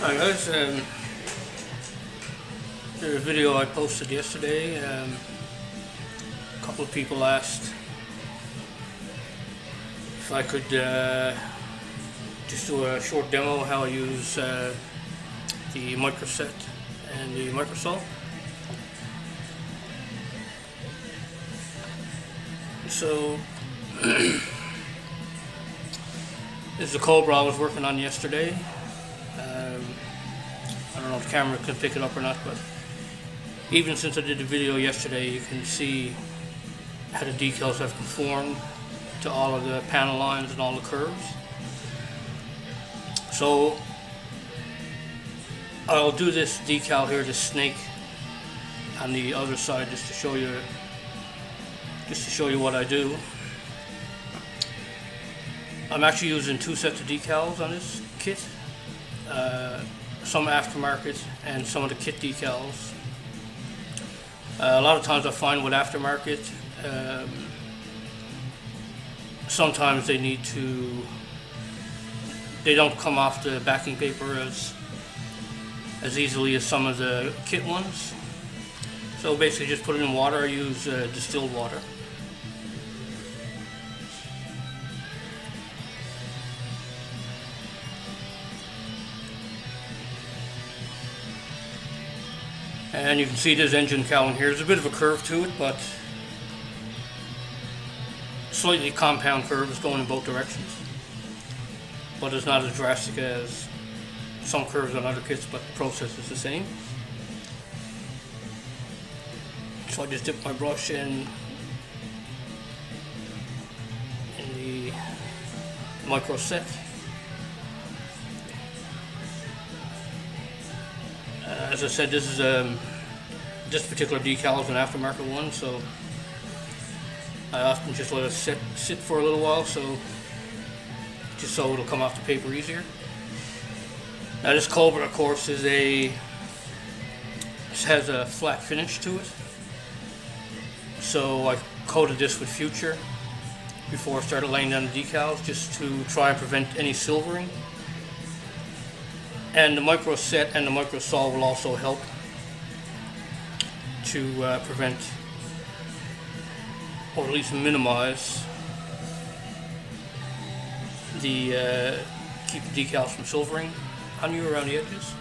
Hi guys, there's a video I posted yesterday. A couple of people asked if I could just do a short demo how I use the microset and the microsol. So this is the Cobra I was working on yesterday. I don't know if the camera can pick it up or not, but even since I did the video yesterday, you can see how the decals have conformed to all of the panel lines and all the curves. So I'll do this decal here, this snake, on the other side, just to show you what I do. I'm actually using two sets of decals on this kit. Some aftermarket and some of the kit decals. A lot of times I find with aftermarket, sometimes they don't come off the backing paper as easily as some of the kit ones. So basically just put it in water. I use distilled water. And you can see this engine cowl in here. There's a bit of a curve to it, but slightly compound curves going in both directions. But it's not as drastic as some curves on other kits, but the process is the same. So I just dip my brush in the micro set. As I said, this this particular decal is an aftermarket one, so I often just let it sit for a little while, just so it'll come off the paper easier. Now this Cobra, of course, has a flat finish to it, so I coated this with Future before I started laying down the decals, just to try and prevent any silvering. And the micro set and the micro sol will also help to prevent, or at least minimize, keep the decals from silvering on you around the edges.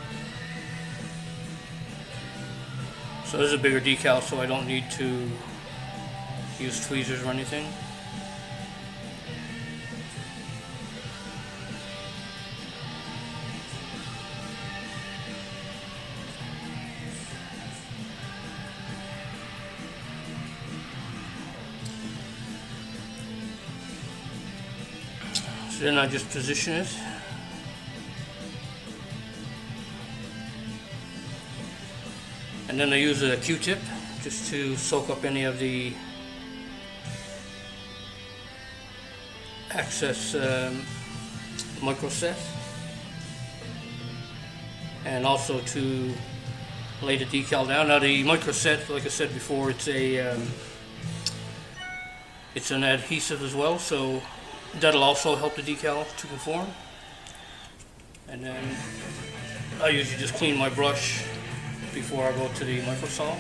So this is a bigger decal, so I don't need to use tweezers or anything. So then I just position it. And then I use a Q-tip just to soak up any of the excess microset. And also to lay the decal down. Now the microset, like I said before, it's an adhesive as well, so that'll also help the decal to conform. And then I usually just clean my brush before I go to the microsol.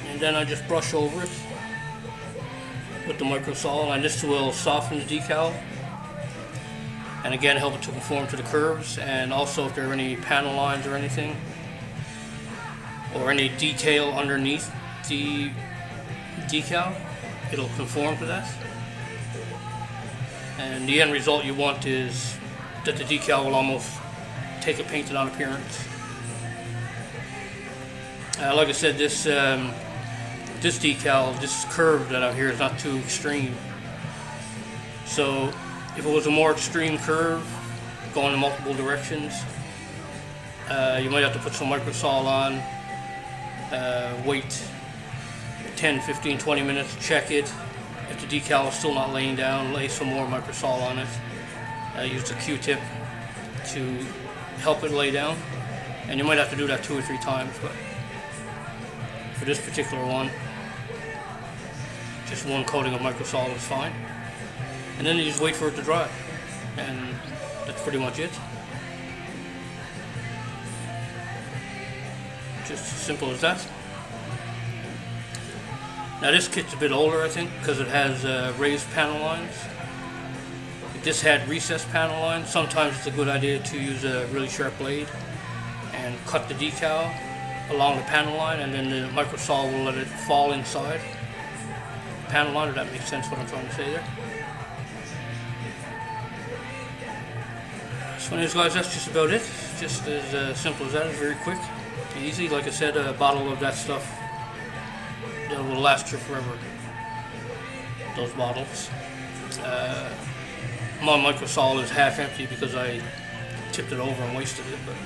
And then I just brush over it with the microsol, and this will soften the decal and again help it to conform to the curves. And also if there are any panel lines or anything, or any detail underneath the decal, it'll conform to that. And the end result you want is that the decal will almost take a painted on appearance. Like I said, this decal, this curve that I have here is not too extreme. So if it was a more extreme curve going in multiple directions, you might have to put some microsol on, wait 10, 15, 20 minutes, check it. If the decal is still not laying down, lay some more microsol on it. Use the Q-tip to help it lay down. And you might have to do that 2 or 3 times, but for this particular one, just one coating of microsol is fine. and then you just wait for it to dry, and that's pretty much it. Just as simple as that. Now this kit's a bit older, I think, because it has raised panel lines. If this had recessed panel lines, sometimes it's a good idea to use a really sharp blade and cut the decal along the panel line, and then the micro saw will let it fall inside the panel line, if that makes sense what I'm trying to say there. So anyways guys, that's just about it. Just as simple as that. It's very quick, easy. Like I said, a bottle of that stuff that will last you forever. Those bottles. My micro saw is half empty because I tipped it over and wasted it. But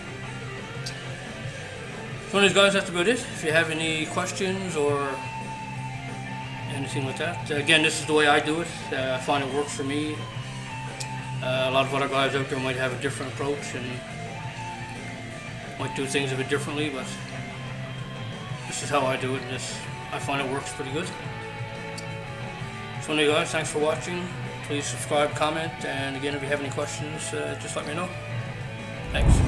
so anyways guys, that's about it. If you have any questions or anything like that, again, this is the way I do it. I find it works for me. A lot of other guys out there might have a different approach and might do things a bit differently, but this is how I do it, and I find it works pretty good. So anyway guys, thanks for watching. Please subscribe, comment, and again, if you have any questions, just let me know. Thanks.